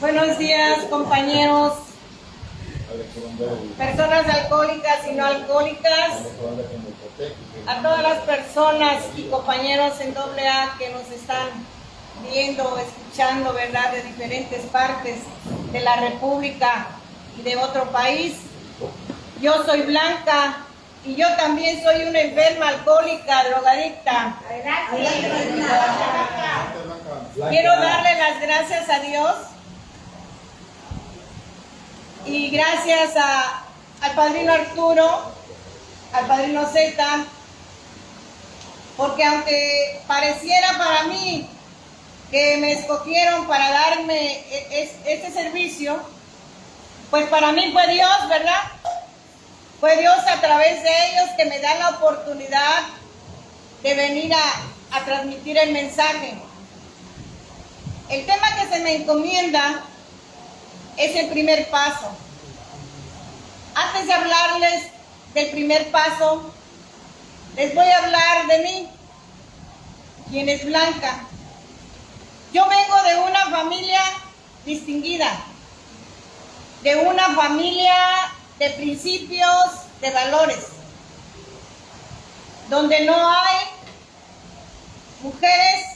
Buenos días, compañeros, personas alcohólicas y no alcohólicas, a todas las personas y compañeros en AA que nos están viendo, escuchando, ¿verdad?, de diferentes partes de la República y de otro país. Yo soy Blanca y yo también soy una enferma alcohólica, drogadicta. Quiero darle las gracias a Dios y gracias al padrino Arturo, al padrino Zeta, porque aunque pareciera para mí que me escogieron para darme este servicio, pues para mí fue Dios, ¿verdad? Fue Dios a través de ellos que me da la oportunidad de venir a transmitir el mensaje. El tema que se me encomienda es el primer paso. Antes de hablarles del primer paso, les voy a hablar de mí, quien es Blanca. Yo vengo de una familia distinguida, de una familia de principios, de valores, donde no hay mujeres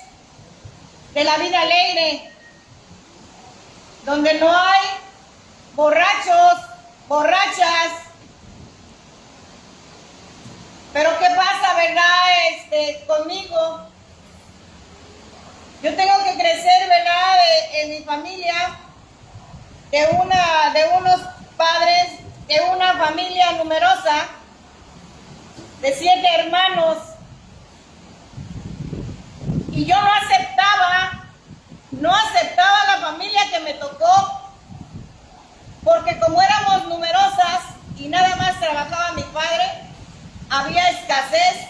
de la vida alegre, donde no hay borrachos, borrachas. Pero ¿qué pasa, verdad, conmigo? Yo tengo que crecer, verdad, en mi familia, de unos padres, de una familia numerosa, de 7 hermanos, y yo no aceptaba la familia que me tocó, porque como éramos numerosas y nada más trabajaba mi padre, había escasez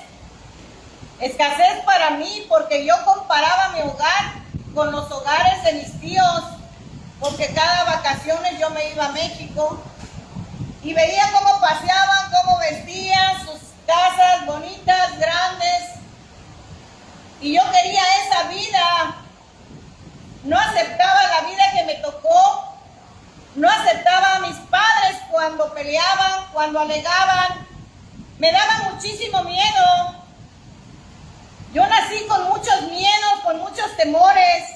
para mí, porque yo comparaba mi hogar con los hogares de mis tíos, porque cada vacaciones yo me iba a México y veía cómo paseaban, cómo vestían, sus casas bonitas, grandes, y yo quería esa vida. No aceptaba la vida que me tocó, no aceptaba a mis padres cuando peleaban, cuando alegaban, me daba muchísimo miedo. Yo nací con muchos miedos, con muchos temores,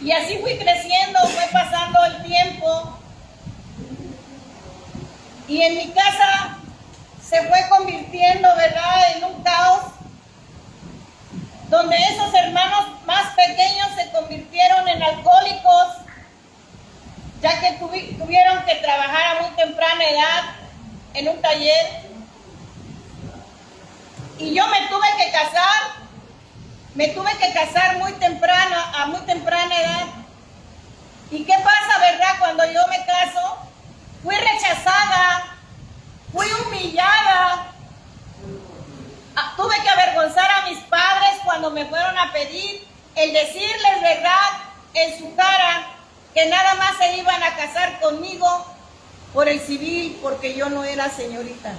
y así fui creciendo, fue pasando el tiempo, y en mi casa se fue convirtiendo, ¿verdad?, en un caos, donde esos hermanos más pequeños se convirtieron en alcohólicos, ya que tuvieron que trabajar a muy temprana edad en un taller. Y yo me tuve que casar a muy temprana edad. ¿Y qué pasa, verdad? Cuando yo me caso, fui rechazada, fui humillada. Tuve que avergonzar a mis padres cuando me fueron a pedir el decirles, verdad, en su cara, que nada más se iban a casar conmigo por el civil, porque yo no era señorita.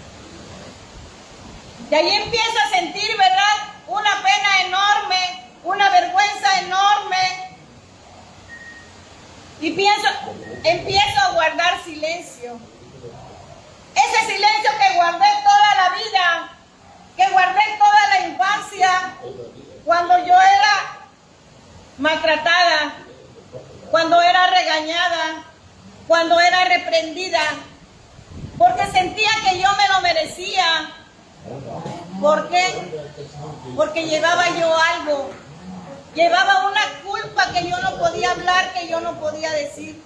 Y ahí empiezo a sentir, ¿verdad?, una pena enorme, una vergüenza enorme. Y empiezo a guardar silencio. Ese silencio que guardé toda la vida, que guardé toda la infancia, cuando yo era maltratada, cuando era regañada, cuando era reprendida, porque sentía que yo me lo merecía. ¿Por qué? Porque llevaba yo algo, llevaba una culpa que yo no podía hablar, que yo no podía decir.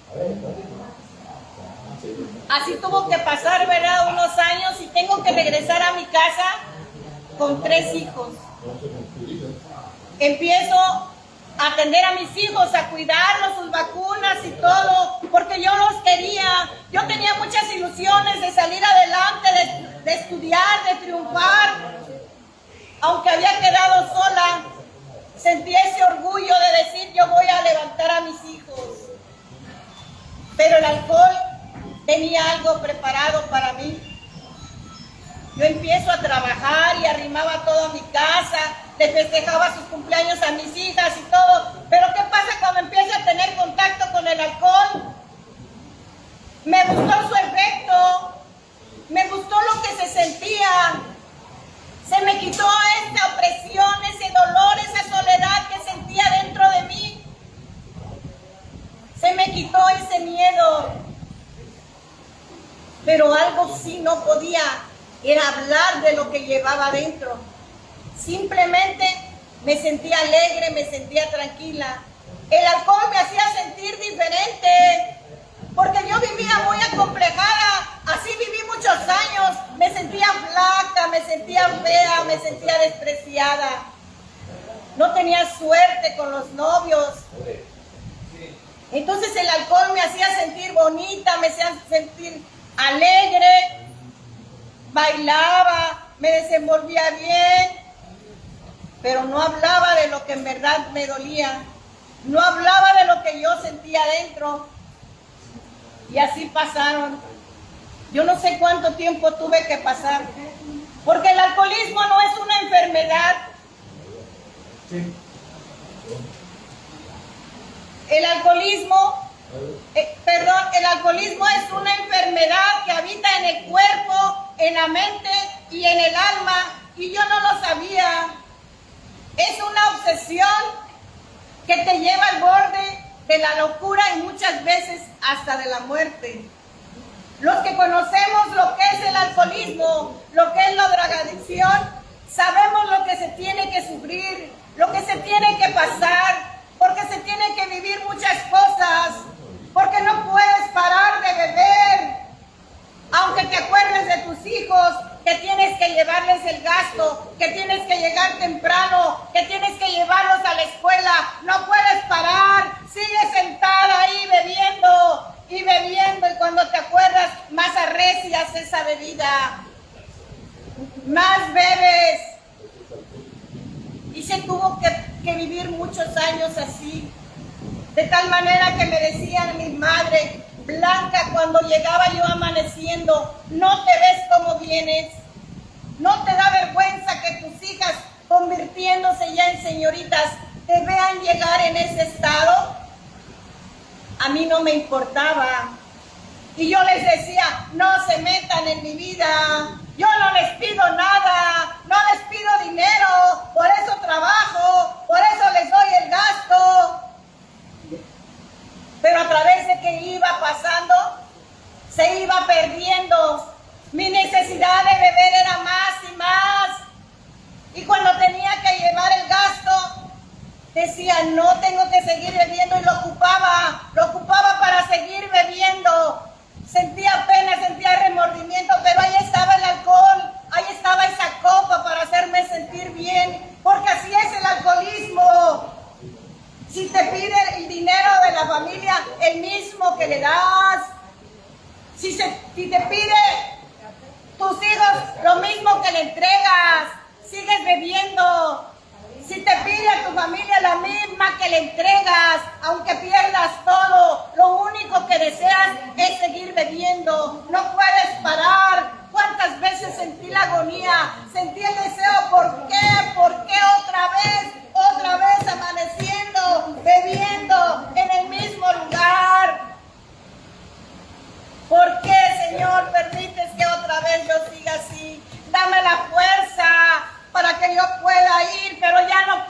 Así tuvo que pasar, ¿verdad?, unos años, y tengo que regresar a mi casa con 3 hijos. Empiezo a atender a mis hijos, a cuidarlos, sus vacunas y todo, porque yo los quería. Yo tenía muchas ilusiones de salir adelante, de estudiar, de triunfar. Aunque había quedado sola, sentí ese orgullo de decir: yo voy a levantar a mis hijos. Pero el alcohol tenía algo preparado para mí. Yo empiezo a trabajar y arrimaba todo a mi casa, le festejaba sus cumpleaños a mis hijas y todo. Pero ¿qué pasa cuando empiezo a tener contacto con el alcohol? Me gustó su efecto, me gustó lo que se sentía. Se me quitó esta opresión, ese dolor, esa soledad que sentía dentro de mí. Se me quitó ese miedo. Pero algo sí no podía, era hablar de lo que llevaba dentro. Simplemente me sentía alegre, me sentía tranquila. El alcohol me hacía sentir diferente, porque yo vivía muy acomplejada. Así viví muchos años. Me sentía flaca, me sentía fea, me sentía despreciada. No tenía suerte con los novios. Entonces el alcohol me hacía sentir bonita, me hacía sentir alegre. Bailaba, me desenvolvía bien, pero no hablaba de lo que en verdad me dolía. No hablaba de lo que yo sentía dentro. Y así pasaron. Yo no sé cuánto tiempo tuve que pasar, porque el alcoholismo no es una enfermedad. Sí. El alcoholismo es una enfermedad que habita en el cuerpo, en la mente y en el alma, y yo no lo sabía. Es una obsesión que te lleva al borde de la locura y muchas veces hasta de la muerte. Los que conocemos lo que es el alcoholismo, lo que es la drogadicción, sabemos lo que se tiene que sufrir, lo que se tiene que pasar, porque se tienen que vivir muchas cosas, porque no puedes parar de beber, aunque te acuerdes de tus hijos, que tienes que llevarles el gasto, que tienes que llegar temprano, que tienes que llevarlos a la escuela. No puedes parar, sigues sentada ahí bebiendo y bebiendo, y cuando te acuerdas, más arrecias esa bebida, más bebes. Y se tuvo que vivir muchos años así, de tal manera que me decían mi madre: Blanca, cuando llegaba yo amaneciendo, ¿no te ves cómo vienes? ¿No te da vergüenza que tus hijas, convirtiéndose ya en señoritas, te vean llegar en ese estado? A mí no me importaba. Y yo les decía: no se metan en mi vida. Yo no les pido nada, no les pido dinero, por eso trabajo, por eso les doy el gasto. Pero a través de que iba pasando, se iba perdiendo. Mi necesidad de beber era más y más. Y cuando tenía que llevar el gasto, decía: no, tengo que seguir bebiendo, y lo ocupaba para seguir bebiendo. Sentía pena, sentía remordimiento, pero ahí estaba el alcohol, ahí estaba esa copa para hacerme sentir bien, porque así es el alcoholismo. Si te pide el dinero de la familia, el mismo que le das. Si te pide tus hijos, lo mismo que le entregas, sigues bebiendo. Si te pide a tu familia, la misma que le entregas, aunque pierdas todo, lo único que deseas es seguir bebiendo. No puedes parar. ¿Cuántas veces sentí la agonía? Sentí el deseo. ¿Por qué? ¿Por qué otra vez amaneciendo, bebiendo en el mismo lugar? ¿Por qué, Señor, permites que otra vez yo siga así? Dame la fuerza para que yo pueda ir, pero ya no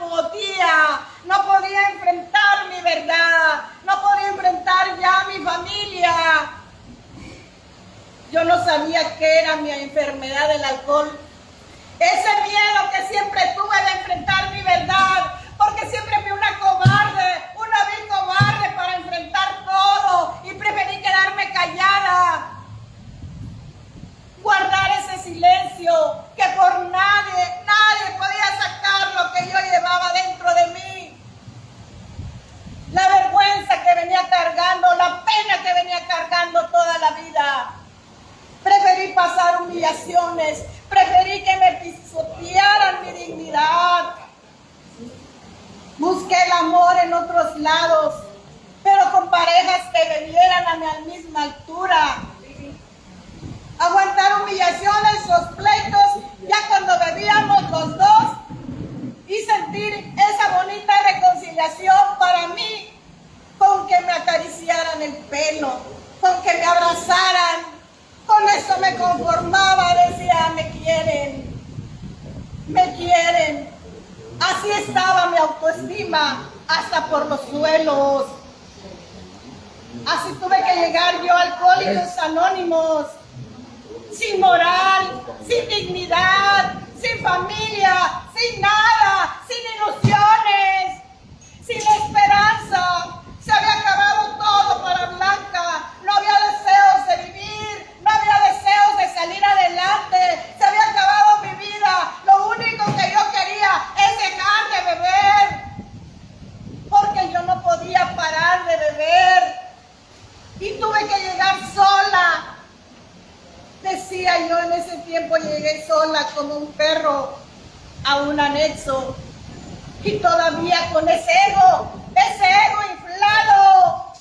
podía enfrentar mi verdad, no podía enfrentar ya mi familia. Yo no sabía qué era mi enfermedad del alcohol. Ese miedo que siempre tuve de enfrentar mi verdad, porque siempre fui una vil cobarde para enfrentar todo, y preferí quedarme callada, guardar ese silencio, que por nadie podía sacar lo que yo llevaba dentro de mí. La vergüenza que venía cargando, la pena que venía cargando toda la vida. Preferí pasar humillaciones, preferí que me pisotearan mi dignidad. Busqué el amor en otros lados, pero con parejas que me vieran a mi misma altura. Aguantar humillaciones, los pleitos me quieren. Así estaba mi autoestima, hasta por los suelos. Así tuve que llegar yo a Alcohólicos Anónimos, sin moral, sin dignidad, sin familia, sin nada, sin ilusiones, sin esperanza. Se había acabado todo para Blanca. No había deseos de vivir, no había deseos de salir adelante. Se había acabado mi vida. Lo único que yo quería es dejar de beber, porque yo no podía parar de beber. Y tuve que llegar sola. Decía yo, en ese tiempo llegué sola como un perro a un anexo. Y todavía con ese ego inflado,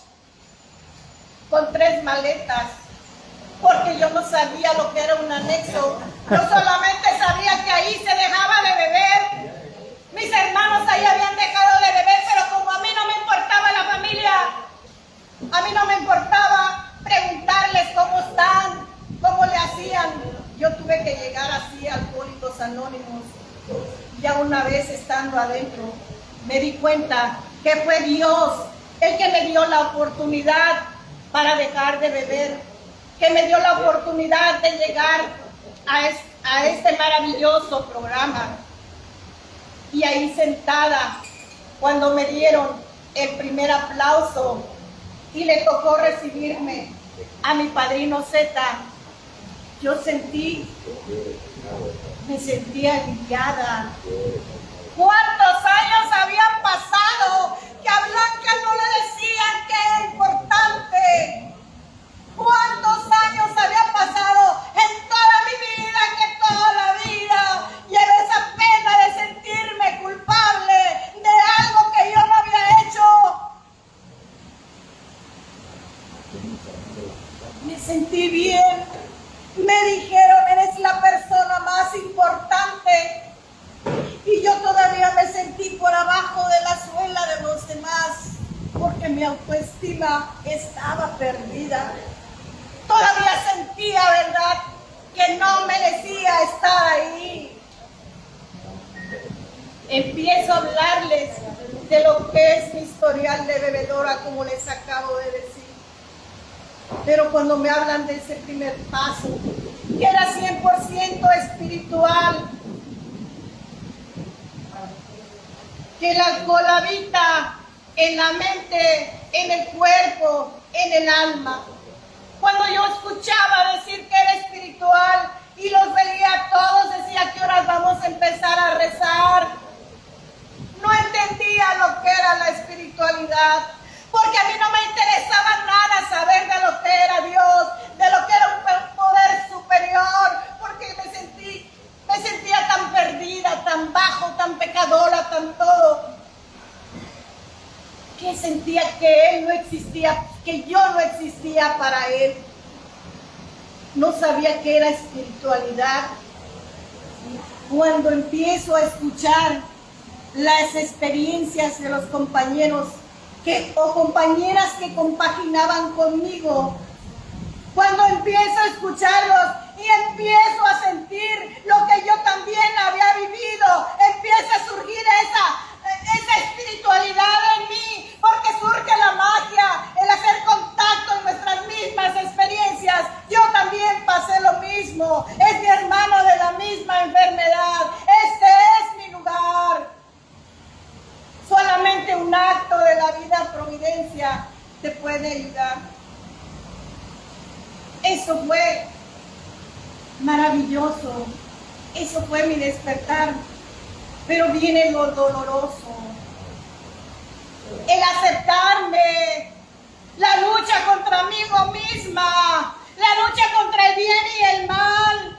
con 3 maletas, porque yo no sabía lo que era un anexo. Yo solamente sabía que ahí se dejaba de beber. Mis hermanos ahí habían dejado de beber, pero como a mí no me importaba la familia, a mí no me importaba preguntarles cómo están, cómo le hacían. Yo tuve que llegar así a Alcohólicos Anónimos. Ya una vez estando adentro, me di cuenta que fue Dios el que me dio la oportunidad para dejar de beber, que me dio la oportunidad de llegar a este maravilloso programa. Y ahí sentada, cuando me dieron el primer aplauso y le tocó recibirme a mi padrino Z, yo me sentía aliviada. ¿Cuántos años habían pasado que a Blanca no le decían que era importante? ¿Cuántos años habían pasado en toda mi vida, que toda la vida llevé esa pena de sentirme culpable de algo que yo no había hecho? Me sentí bien. Me dijeron, eres la persona más importante. Y yo todavía me sentí por abajo de la suela de los demás, porque mi autoestima estaba perdida. Todavía sentía, ¿verdad?, que no merecía estar ahí. Empiezo a hablarles de lo que es mi historial de bebedora, como les acabo de decir. Pero cuando me hablan de ese primer paso, que era 100% espiritual, que el alcohol habita en la mente, en el cuerpo, en el alma. Cuando yo escuchaba decir que era espiritual y los veía a todos, decía, ¿qué horas vamos a empezar a rezar? No entendía lo que era la espiritualidad, porque a mí no me interesaba nada saber de lo que era Dios, de lo que era un poder superior, porque me sentía tan perdida, tan bajo, tan pecadora, tan todo, que sentía que Él no existía, que yo no existía para Él. No sabía qué era espiritualidad. Cuando empiezo a escuchar las experiencias de los compañeros o compañeras que compaginaban conmigo, cuando empiezo a escucharlos y empiezo a sentir lo que yo también había vivido, empieza a surgir esa espiritualidad en mí, porque surge la magia, el hacer contacto en nuestras mismas experiencias. Yo también pasé lo mismo, es mi hermano de la misma enfermedad, este es mi lugar. Solamente un acto de la vida providencia te puede ayudar. Eso fue maravilloso, eso fue mi despertar. Pero viene lo doloroso, el aceptarme, la lucha contra mí misma, la lucha contra el bien y el mal,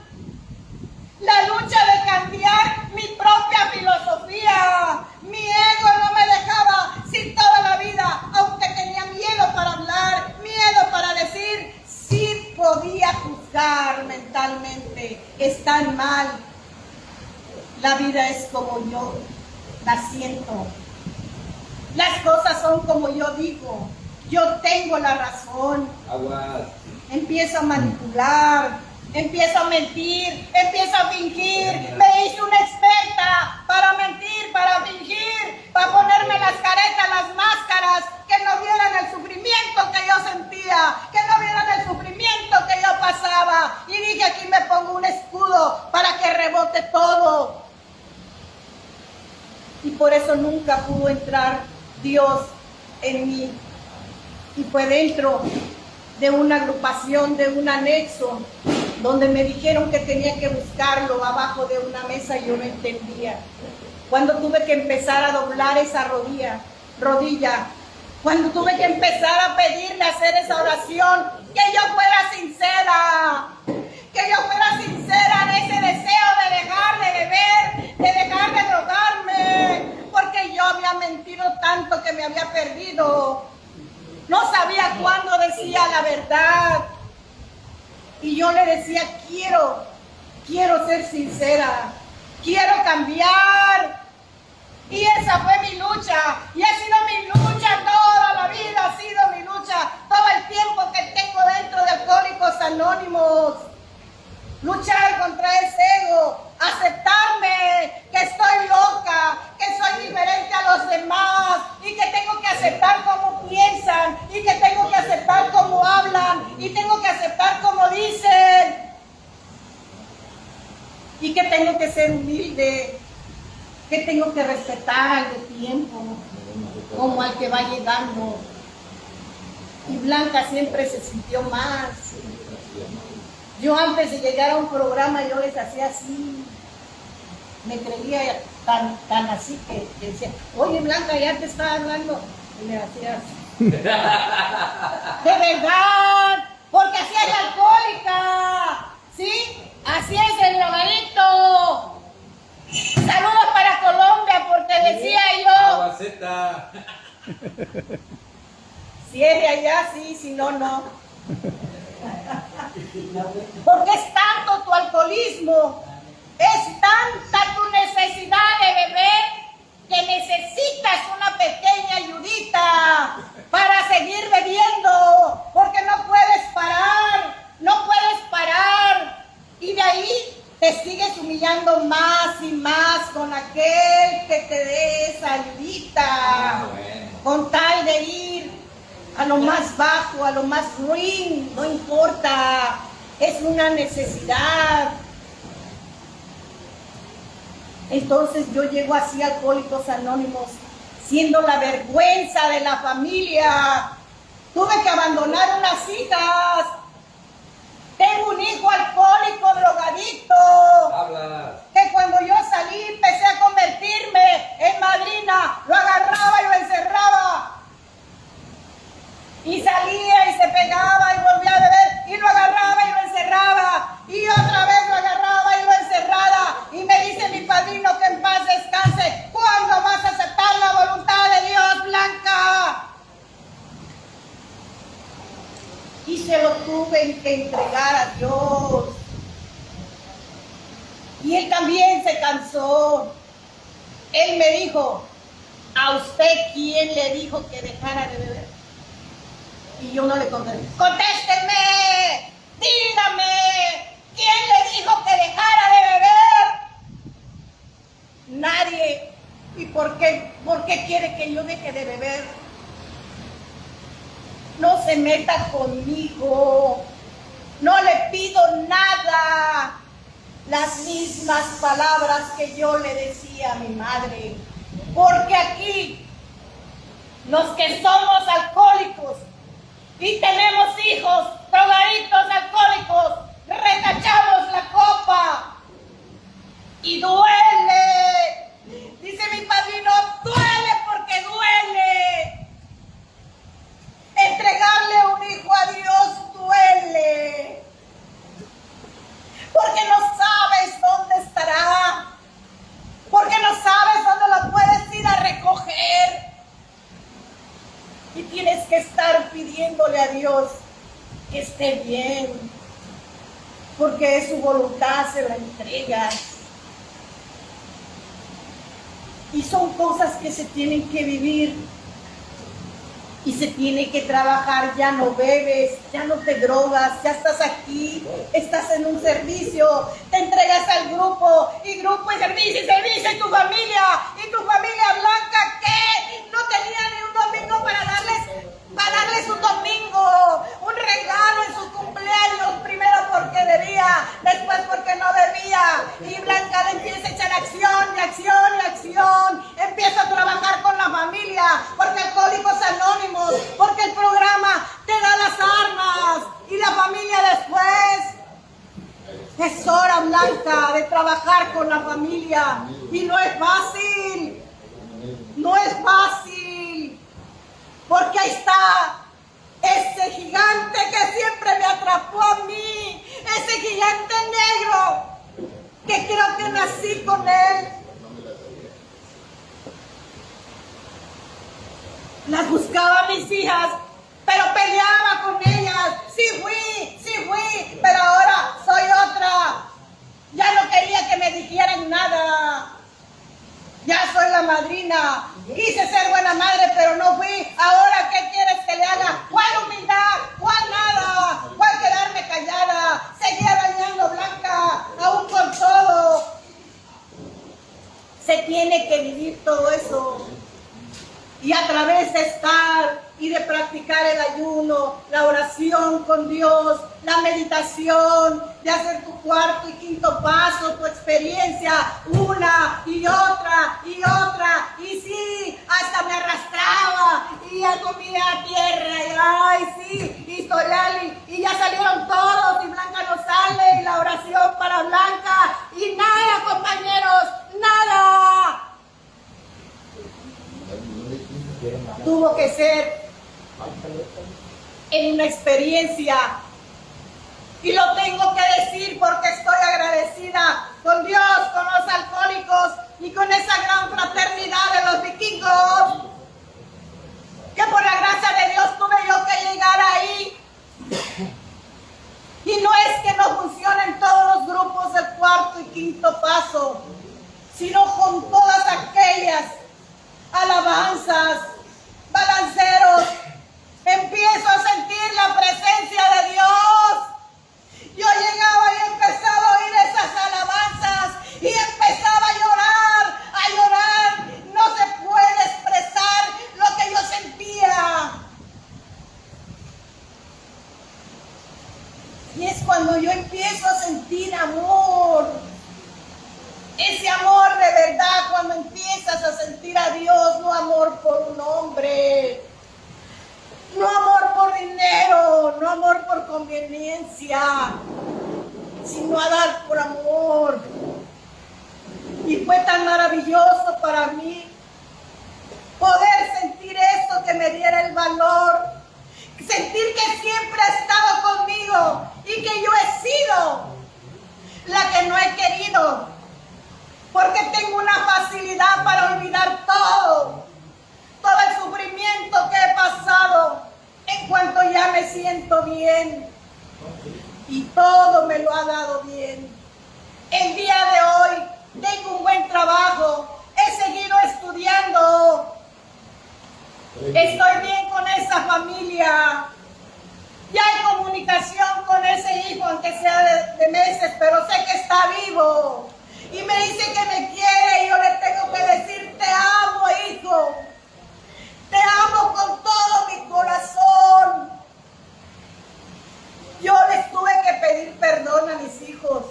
la lucha de cambiar mi propia filosofía. Mi ego no me dejaba sin toda la vida, aunque tenía miedo para hablar, miedo para decir, sí podía juzgar mentalmente, están mal. La vida es como yo la siento. Las cosas son como yo digo. Yo tengo la razón. Empiezo a manipular. empiezo a mentir, empiezo a fingir, me hice una experta para mentir, para fingir, para ponerme las caretas, las máscaras, que no vieran el sufrimiento que yo sentía, que no vieran el sufrimiento que yo pasaba. Y dije, aquí me pongo un escudo para que rebote todo. Y por eso nunca pudo entrar Dios en mí. Y fue dentro de una agrupación, de un anexo, donde me dijeron que tenía que buscarlo abajo de una mesa y yo no entendía. Cuando tuve que empezar a doblar esa rodilla, cuando tuve que empezar a pedirle hacer esa oración, que yo fuera sincera, en ese deseo de dejar de beber, de dejar de drogarme, porque yo había mentido tanto que me había perdido. No sabía cuándo decía la verdad. Y yo le decía, quiero ser sincera, quiero cambiar. Y esa fue mi lucha, y ha sido mi lucha toda la vida, ha sido mi lucha todo el tiempo que tengo dentro de Alcohólicos Anónimos. Luchar contra ese ego, aceptarme que estoy loca, que soy diferente a los demás y que tengo que aceptar cómo piensan y que tengo que aceptar cómo hablan y tengo que aceptar cómo dicen y que tengo que ser humilde, que tengo que respetar al de tiempo como al que va llegando. Y Blanca siempre se sintió más. Yo antes de llegar a un programa yo les hacía así, me creía tan así que decía, oye Blanca, ya te estaba hablando, y le hacía así. De verdad, porque así es la alcohólica, ¿sí? Así es el drogadicto. Saludos para Colombia, porque decía yo. Si es de allá, sí, si no, no. Porque es tanto tu alcoholismo, es tanta tu necesidad de beber que necesitas una pequeña ayudita para seguir bebiendo, porque no puedes parar, y de ahí te sigues humillando más y más con aquel que te dé esa ayudita, con tal de ir a lo más bajo, a lo más ruin, no importa, es una necesidad. Entonces yo llego así a Alcohólicos Anónimos, siendo la vergüenza de la familia. Tuve que abandonar unas hijas. Tengo un hijo alcohólico, drogadicto. Que cuando yo salí empecé a convertirme en madrina, lo agarraba y lo encerraba. Y salía y se pegaba y volvía a beber y lo agarraba y lo encerraba y otra vez lo agarraba y lo encerraba. Y me dice mi padrino, que en paz descanse, ¿cuándo vas a aceptar la voluntad de Dios, Blanca? Y se lo tuve que entregar a Dios. Y él también se cansó. Él me dijo, ¿a usted quién le dijo que dejara de beber? Y yo no le contesté. ¡Contésteme! ¡Dígame! ¿Quién le dijo que dejara de beber? Nadie. ¿Y por qué quiere que yo deje de beber? No se meta conmigo. No le pido nada. Las mismas palabras que yo le decía a mi madre. Porque aquí, los que somos alcohólicos, y tenemos hijos, drogadictos, alcohólicos, retachamos la copa. Y duele. Dice mi padrino, duele porque duele. Entregarle un hijo a Dios duele. Porque no sabes dónde estará. Porque no sabes dónde lo puedes ir a recoger. Y tienes que estar pidiéndole a Dios que esté bien, porque es su voluntad, se la entregas. Y son cosas que se tienen que vivir. Y se tiene que trabajar, ya no bebes, ya no te drogas, ya estás aquí, estás en un servicio, te entregas al grupo y servicio, y tu familia blanca, ¿qué? No tenía ni un domingo para darles un domingo, un regalo en su cumpleaños, primero porque debía, después porque no debía, y Blanca le empieza a echar acción, y acción, y acción, empieza a trabajar con la familia, porque Alcohólicos Anónimos, porque el programa te da las armas, y la familia después. Es hora, Blanca, de trabajar con la familia, y no es fácil, no es fácil, porque ahí está ese gigante que siempre me atrapó a mí, ese gigante negro, que creo que nací con él. Las buscaba a mis hijas, pero peleaba con ellas. Sí fui, pero ahora soy otra. Ya no quería que me dijeran nada. Ya soy la madrina. Quise ser buena madre, pero no fui. Ahora, ¿qué quieres que le haga? ¿Cuál humildad? ¿Cuál nada? ¿Cuál quedarme callada? Seguía dañando, Blanca, aún con todo. Se tiene que vivir todo eso. Y a través de estar y de practicar el ayuno, la oración con Dios, la meditación, de hacer tu cuarto y quinto paso, tu experiencia, una y otra, y sí, hasta me arrastraba, y ya comía tierra, y ay, sí, y Solali, y ya salieron todos, y Blanca no sale, y la oración para Blanca, y nada, compañeros, nada. Tuvo que ser en una experiencia, y lo tengo que decir porque estoy agradecida con Dios, con los alcohólicos y con esa gran fraternidad de los vikingos, que por la gracia de Dios tuve yo que llegar ahí. Y no es que no funcionen todos los grupos del cuarto y quinto paso, sino con todas aquellas alabanzas, balanceros, empiezo a sentir la presencia de Dios. Yo llegaba y empezaba a oír esas alabanzas y empezaba a llorar, no se puede expresar lo que yo sentía. Y es cuando yo empiezo a sentir amor. Ese amor de verdad, cuando empiezas a sentir a Dios, no amor por un hombre, no amor por dinero, no amor por conveniencia, sino a dar por amor. Y fue tan maravilloso para mí poder sentir esto, que me diera el valor, sentir que siempre ha estado conmigo y que yo he sido la que no he querido. Porque tengo una facilidad para olvidar todo el sufrimiento que he pasado en cuanto ya me siento bien. Y todo me lo ha dado bien. El día de hoy tengo un buen trabajo, he seguido estudiando, estoy bien con esa familia. Ya hay comunicación con ese hijo, aunque sea de meses, pero sé que está vivo. Y me dice que me quiere, y yo le tengo que decir: te amo, hijo. Te amo con todo mi corazón. Yo les tuve que pedir perdón a mis hijos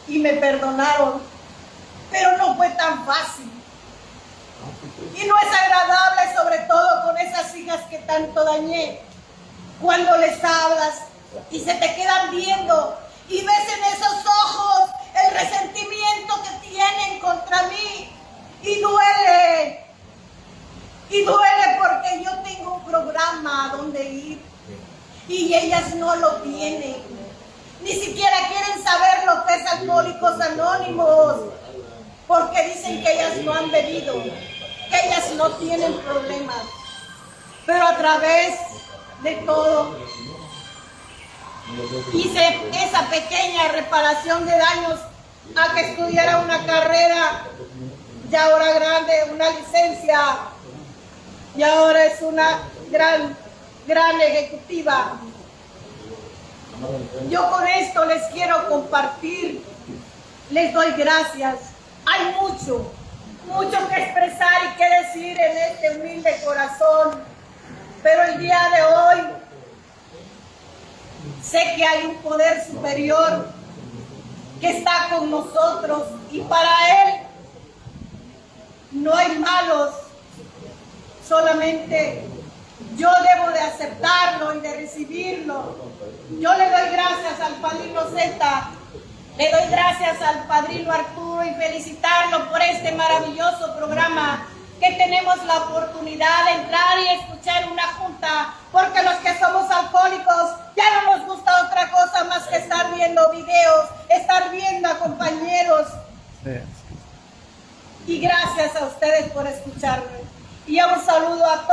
y me perdonaron, pero no fue tan fácil. Y no es agradable, sobre todo con esas hijas que tanto dañé, cuando les hablas y se te quedan viendo y ves en esos ojos el resentimiento que tienen contra mí, y duele porque yo tengo un programa a donde ir y ellas no lo tienen, ni siquiera quieren saber lo que es Alcohólicos Anónimos, porque dicen que ellas no han bebido, que ellas no tienen problemas, pero a través de todo hice esa pequeña reparación de daños a que estudiara una carrera, ya ahora grande, una licencia, y ahora es una gran ejecutiva. Yo con esto les quiero compartir, les doy gracias. Hay mucho que expresar y que decir en este humilde corazón, pero el día de hoy sé que hay un poder superior que está con nosotros y para Él no hay malos, solamente yo debo de aceptarlo y de recibirlo. Yo le doy gracias al Padrino Z, le doy gracias al Padrino Arturo y felicitarlo por este maravilloso programa que tenemos la oportunidad de entrar y escuchar una junta, porque los que somos alcohólicos ya no nos gusta otra cosa más que estar viendo videos, estar viendo a compañeros. Y gracias a ustedes por escucharme. Y un saludo a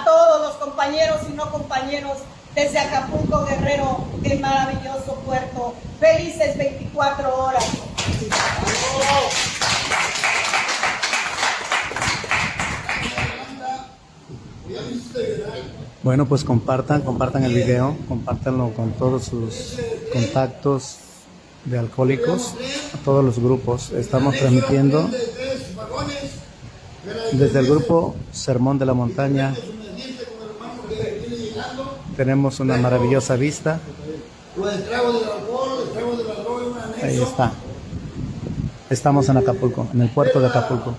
todos los compañeros y no compañeros desde Acapulco, Guerrero, el maravilloso puerto. Felices 24 horas. Bueno, pues compartan el video, compártanlo con todos sus contactos de alcohólicos, a todos los grupos. Estamos transmitiendo desde el grupo Sermón de la Montaña. Tenemos una maravillosa vista. Ahí está. Estamos en Acapulco, en el puerto de Acapulco.